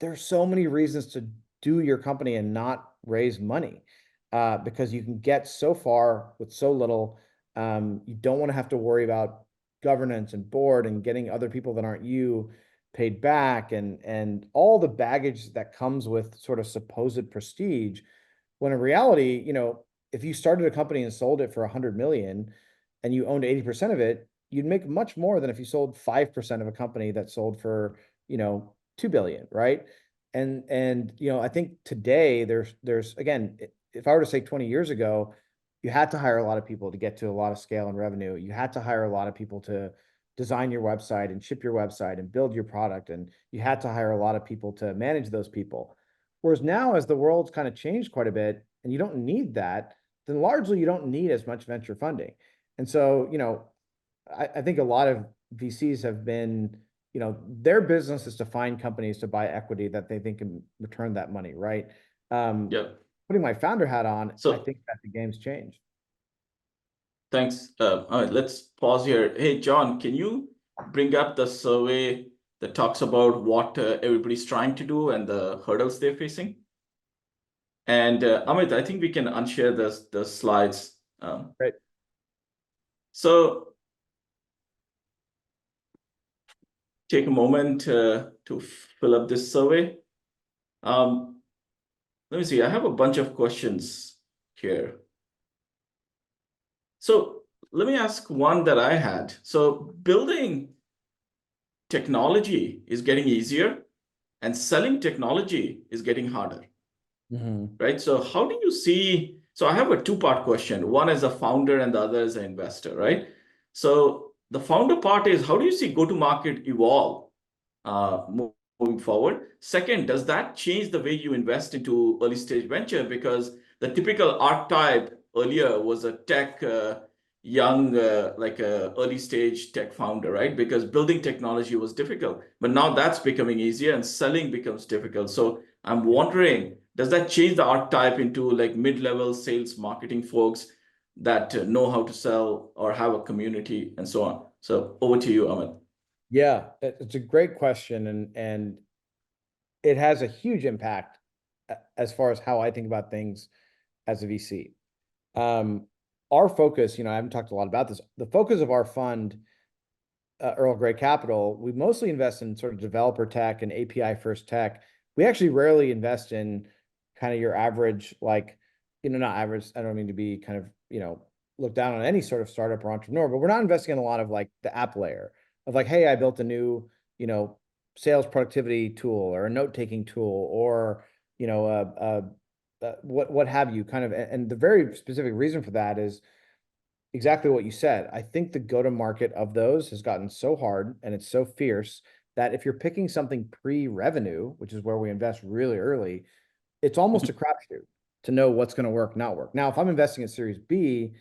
There's so many reasons to do your company and not raise money, because you can get so far with so little. You don't want to have to worry about governance and board and getting other people that aren't you paid back and all the baggage that comes with sort of supposed prestige. When in reality, if you started a company and sold it for 100 million and you owned 80% of it, you'd make much more than if you sold 5% of a company that sold for, 2 billion, right? And I think today there's again, if I were to say 20 years ago, you had to hire a lot of people to get to a lot of scale and revenue. You had to hire a lot of people to design your website and ship your website and build your product. And you had to hire a lot of people to manage those people. Whereas now, as the world's kind of changed quite a bit and you don't need that, then largely you don't need as much venture funding. And so, I think a lot of VCs have been, their business is to find companies to buy equity that they think can return that money, right? Um, Yeah. Putting my founder hat on, I So think that the game's changed. thanks. All right, let's pause here. Hey, John, can you bring up the survey that talks about what everybody's trying to do and the hurdles they're facing? And Amit, I think we can unshare the slides. Right. So take a moment to fill up this survey. Let me see. I have a bunch of questions here. So let me ask one that I had. So building technology is getting easier and selling technology is getting harder, Mhm. right? So how do you see, so I have a two-part question. One as a founder and the other as an investor, right? So the founder part is, how do you see go-to-market evolve moving forward? Second, does that change the way you invest into early stage venture? Because the typical archetype earlier was a tech young, like a early stage tech founder, right? Because building technology was difficult, but now that's becoming easier and selling becomes difficult. So I'm wondering, does that change the archetype into like mid-level sales marketing folks that know how to sell or have a community and so on? So over to you, Amit. Yeah, it's a great question, and it has a huge impact as far as how I think about things as a VC. Our focus, I haven't talked a lot about this. The focus of our fund, Earl Grey Capital, we mostly invest in sort of developer tech and API first tech. We actually rarely invest in kind of your average, like, not average. I don't mean to be kind of, look down on any sort of startup or entrepreneur, but we're not investing in a lot of like the app layer of like, hey, I built a new, sales productivity tool or a note-taking tool or, what have you kind of, and the very specific reason for that is exactly what you said. I think the go-to-market of those has gotten so hard and it's so fierce that if you're picking something pre-revenue, which is where we invest really early, it's almost a crapshoot. to know what's going to work, not work. Now, if I'm investing in Series B,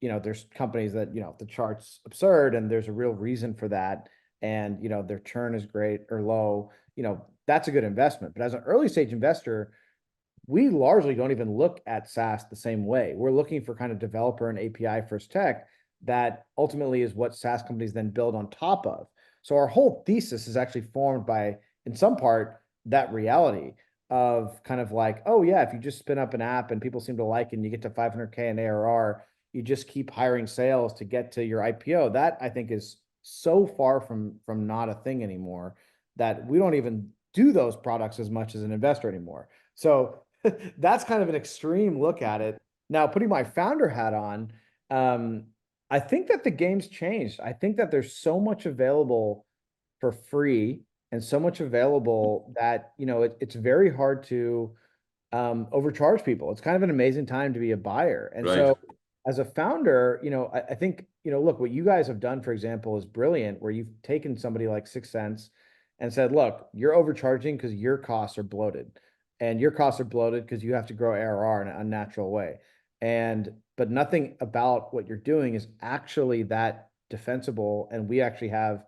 there's companies that, the chart's absurd and there's a real reason for that. And, their churn is great or low, that's a good investment. But as an early stage investor, we largely don't even look at SaaS the same way. We're looking for kind of developer and API first tech that ultimately is what SaaS companies then build on top of. So our whole thesis is actually formed by, in some part, that reality of kind of like, oh yeah, if you just spin up an app and people seem to like it and you get to 500K in ARR, you just keep hiring sales to get to your IPO. That I think is so far from not a thing anymore that we don't even do those products as much as an investor anymore. So that's kind of an extreme look at it. Now, putting my founder hat on, um, I think that the game's changed. I think that there's so much available for free and so much available that, it's very hard to overcharge people. It's kind of an amazing time to be a buyer. And Right. so as a founder, I think, look, what you guys have done, for example, is brilliant, where you've taken somebody like 6sense and said, look, you're overcharging because your costs are bloated. And your costs are bloated because you have to grow ARR in an unnatural way. But nothing about what you're doing is actually that defensible. And we actually have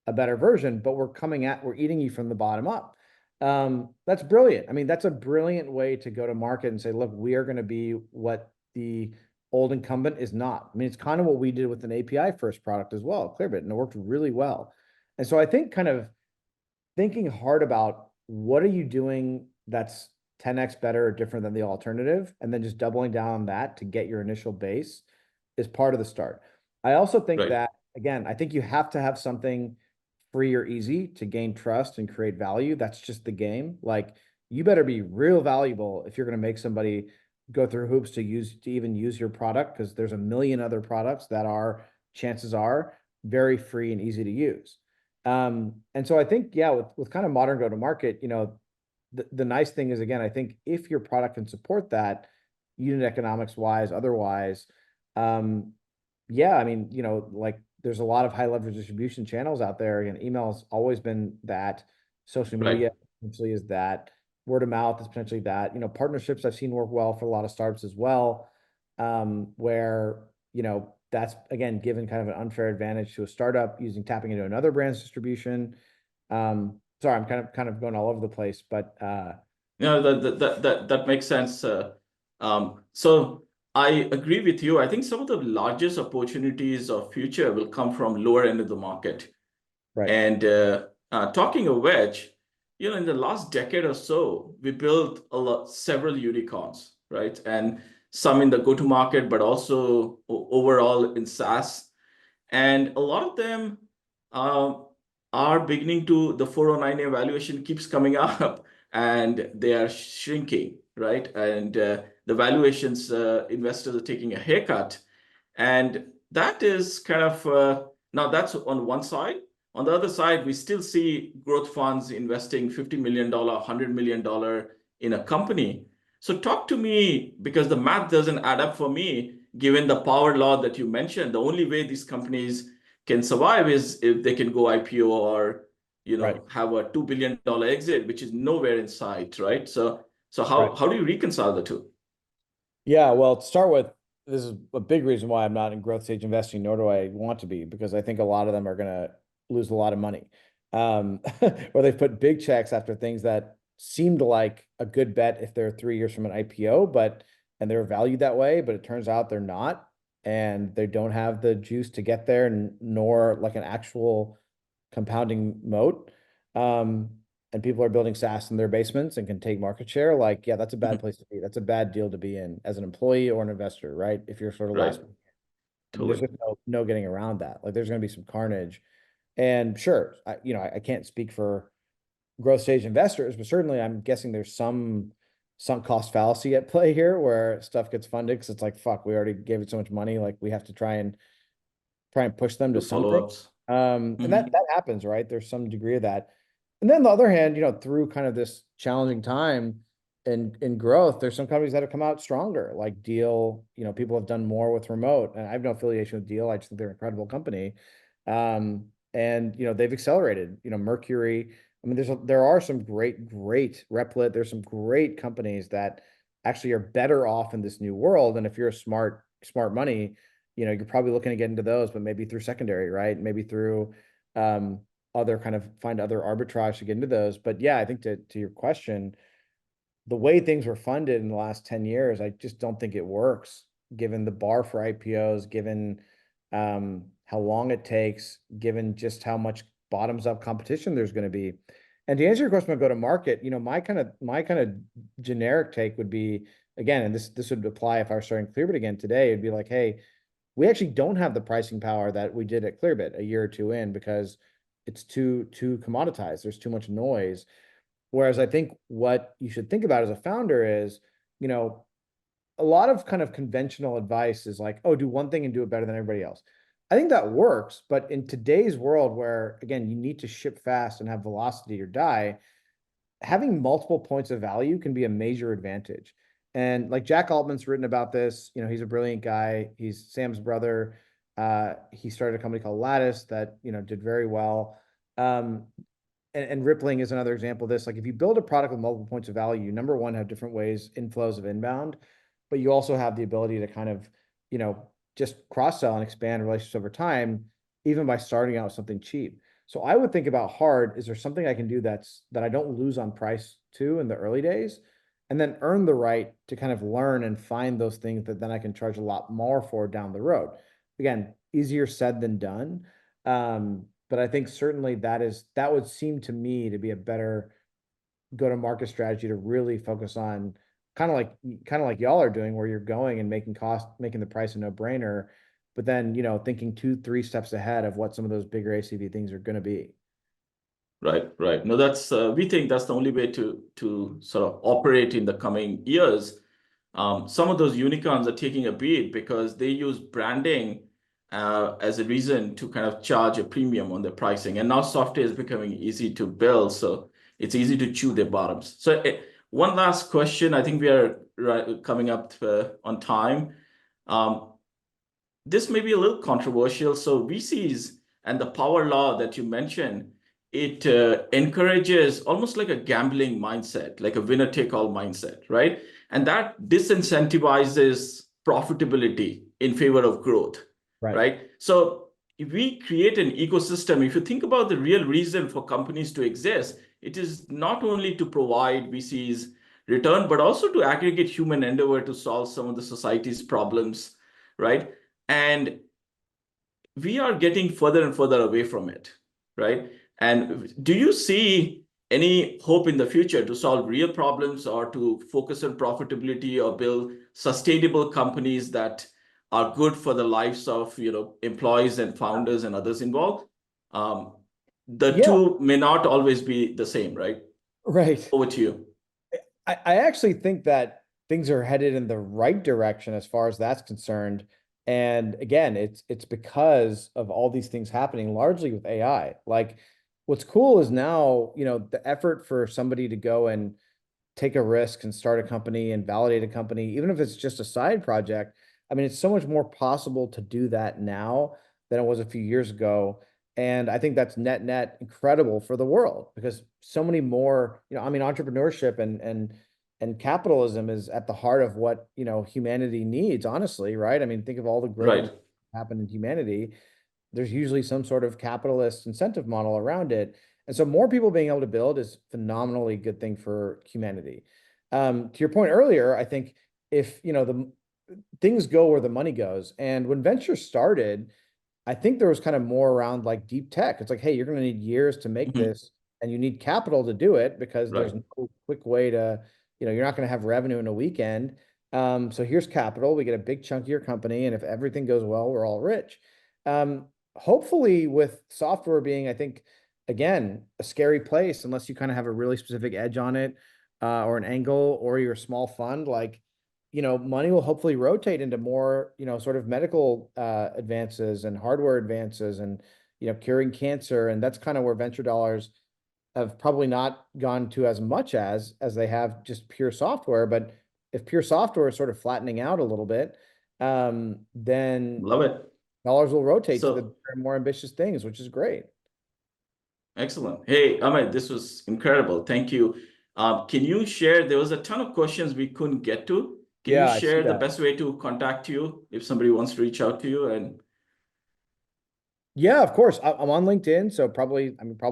a better version, but we're eating you from the bottom up. That's brilliant. I mean, that's a brilliant way to go to market and say, look, we are going to be what the old incumbent is not. I mean, it's kind of what we did with an API first product as well, Clearbit, and it worked really well. And so I think kind of thinking hard about what are you doing that's 10x better or different than the alternative, and then just doubling down on that to get your initial base is part of the start. I also think Right. that, again, I think you have to have something free or easy to gain trust and create value. That's just the game. Like, you better be real valuable if you're going to make somebody go through hoops to even use your product, because there's a million other products that are, chances are, very free and easy to use. And so I think, yeah, with kind of modern go to market, the nice thing is, again, I think if your product can support that, unit economics wise, otherwise, yeah, I mean, like, there's a lot of high leverage distribution channels out there. And email's always been that. Social Right. media potentially is that. Word of mouth is potentially that. Partnerships I've seen work well for a lot of startups as well, where, that's, again, given kind of an unfair advantage to a startup tapping into another brand's distribution. Sorry, I'm kind of going all over the place, but That makes sense. So I agree with you. I think some of the largest opportunities of future will come from lower end of the market. right. And talking of which, in the last decade or so, we built several unicorns, right? And some in the go-to-market, but also overall in SaaS. And a lot of them uh, are beginning to, the 409A valuation keeps coming up and they are shrinking, right? And the valuations, investors are taking a haircut. And that is kind of, now that's on one side. On the other side, we still see growth funds investing $50 million, $100 million in a company. So talk to me, because the math doesn't add up for me, given the power law that you mentioned. The only way these companies can survive is if they can go IPO or Right. have a $2 billion exit, which is nowhere in sight, right? So Right. how do you reconcile the two? Yeah, well, to start with, this is a big reason why I'm not in growth stage investing, nor do I want to be, because I think a lot of them are going to lose a lot of money. Or they've put big checks after things that seemed like a good bet if they're 3 years from an IPO, and they're valued that way, but it turns out they're not, and they don't have the juice to get there, nor like an actual compounding moat. Um, and people are building SaaS in their basements and can take market share, like, yeah, that's a bad Mhm. place to be. That's a bad deal to be in as an employee or an investor, right? If you're sort of Right, last, I mean, there's totally. just no getting around that. Like, there's going to be some carnage. And sure, I can't speak for growth stage investors, but certainly I'm guessing there's some sunk cost fallacy at play here where stuff gets funded because it's like, fuck, we already gave it so much money. Like, we have to try and push them to The something. follow-ups. And that happens, right? There's some degree of that. And then on the other hand, through kind of this challenging time in growth, there's some companies that have come out stronger, like Deal. People have done more with remote, and I have no affiliation with Deal. I just think they're an incredible company. And they've accelerated. Mercury. I mean, there are some great Replit. There's some great companies that actually are better off in this new world. And if you're a smart money, you're probably looking to get into those, but maybe through secondary, right? Maybe through um, other kind of find other arbitrage to get into those. But yeah, I think to your question, the way things were funded in the last 10 years, I just don't think it works given the bar for IPOs, given how long it takes, given just how much bottoms up competition there's going to be. And to answer your question about go to market, my kind of generic take would be, again, and this would apply if I was starting Clearbit again today, it'd be like, hey, we actually don't have the pricing power that we did at Clearbit a year or two in because it's too commoditized. There's too much noise. Whereas I think what you should think about as a founder is, you know, a lot of kind of conventional advice is like, oh, do one thing and do it better than everybody else. I think that works, but in today's world where again, you need to ship fast and have velocity or die, having multiple points of value can be a major advantage. And like Jack Altman's written about this, he's a brilliant guy. He's Sam's brother. He started a company called Lattice that, did very well. Um, and Rippling is another example of this. Like if you build a product with multiple points of value, you number one have different ways, inflows of inbound, but you also have the ability to kind of, just cross sell and expand relationships over time, even by starting out with something cheap. So I would think about hard, is there something I can do that I don't lose on price to in the early days, and then earn the right to kind of learn and find those things that then I can charge a lot more for down the road. Again, easier said than done. But I think certainly that would seem to me to be a better go-to-market strategy to really focus on kind of like y'all are doing, where you're going and making the price a no-brainer, but then thinking 2, 3 steps ahead of what some of those bigger ACV things are going to be. Right, right. No, that's we think that's the only way to sort of operate in the coming years. Some of those unicorns are taking a beat because they use branding as a reason to kind of charge a premium on their pricing. And now software is becoming easy to build, so it's easy to chew their bottoms. So one last question. I think we are coming up on time. Um, this may be a little controversial. So VCs and the power law that you mentioned, it encourages almost like a gambling mindset, like a winner take all mindset, right? And that disincentivizes profitability in favor of growth, Right. right? So if we create an ecosystem, if you think about the real reason for companies to exist, it is not only to provide VCs return, but also to aggregate human endeavor to solve some of the society's problems, right? And we are getting further and further away from it, right? And do you see any hope in the future to solve real problems or to focus on profitability or build sustainable companies that are good for the lives of employees and founders and others involved? Um, the Yeah, two may not always be the same, right? right. Over to you. I actually think that things are headed in the right direction as far as that's concerned. And again, it's because of all these things happening largely with AI. Like what's cool is now, the effort for somebody to go and take a risk and start a company and validate a company, even if it's just a side project. I mean, it's so much more possible to do that now than it was a few years ago. And I think that's net incredible for the world because so many more, I mean, entrepreneurship and capitalism is at the heart of what, humanity needs, honestly, right? I mean, think of all the great Right, innovations that happened in humanity. There's usually some sort of capitalist incentive model around it. And so more people being able to build is phenomenally good thing for humanity. To your point earlier, I think if, the things go where the money goes. And when venture started, I think there was kind of more around like deep tech. It's like, hey, you're going to need years to make mhm, this, and you need capital to do it because there's right, no quick way to, you're not going to have revenue in a weekend. So here's capital. We get a big chunk of your company, and if everything goes well, we're all rich. Um, Hopefully, with software being, I think, again, a scary place unless you kind of have a really specific edge on it, or an angle, or you're a small fund, like money will hopefully rotate into more, sort of medical advances and hardware advances and, curing cancer. And that's kind of where venture dollars have probably not gone to as much as they have just pure software. But if pure software is sort of flattening out a little bit, then love it. dollars will rotate to the So more ambitious things, which is great. excellent. Hey, Ahmed, this was incredible. Thank you. Can you share? There was a ton of questions we couldn't get to. Can you Yeah, I see share the that. best way to contact you if somebody wants to reach out to you? And Yeah, of course. I'm on LinkedIn, so probably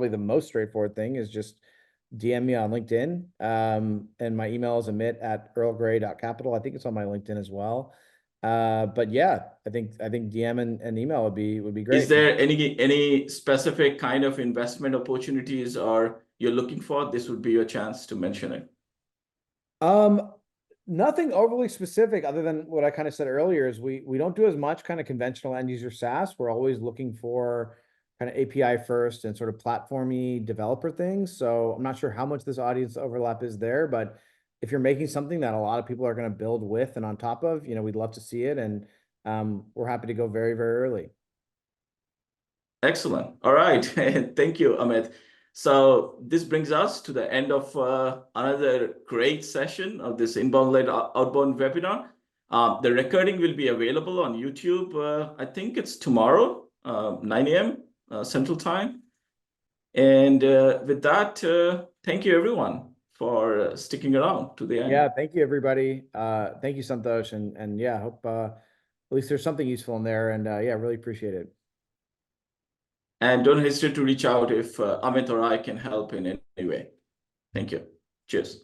the most straightforward thing is just DM me on LinkedIn. And my email is amit@earlgrey.capital. I think it's on my LinkedIn as well. But yeah, I think DM and email would be is great. there any specific kind of investment opportunities or you're looking for? This would be your chance to mention it. Um, Nothing overly specific other than what I kind of said earlier is we don't do as much kind of conventional end user SaaS. We're always looking for kind of API first and sort of platformy developer things. So I'm not sure how much this audience overlap is there, but if you're making something that a lot of people are going to build with and on top of, we'd love to see it. And we're happy to go very, very early. Excellent. All right. Thank you, Amit. So this brings us to the end of another great session of this inbound-led outbound webinar. The recording will be available on YouTube. I think it's tomorrow, 9 a.m. Central Time. And with that, thank you everyone for sticking around to the end. Yeah, thank you everybody. Thank you, Santosh. And yeah, hope at least there's something useful in there. And yeah, really appreciate it. And don't hesitate to reach out if Amit or I can help in any way. Thank you. Cheers.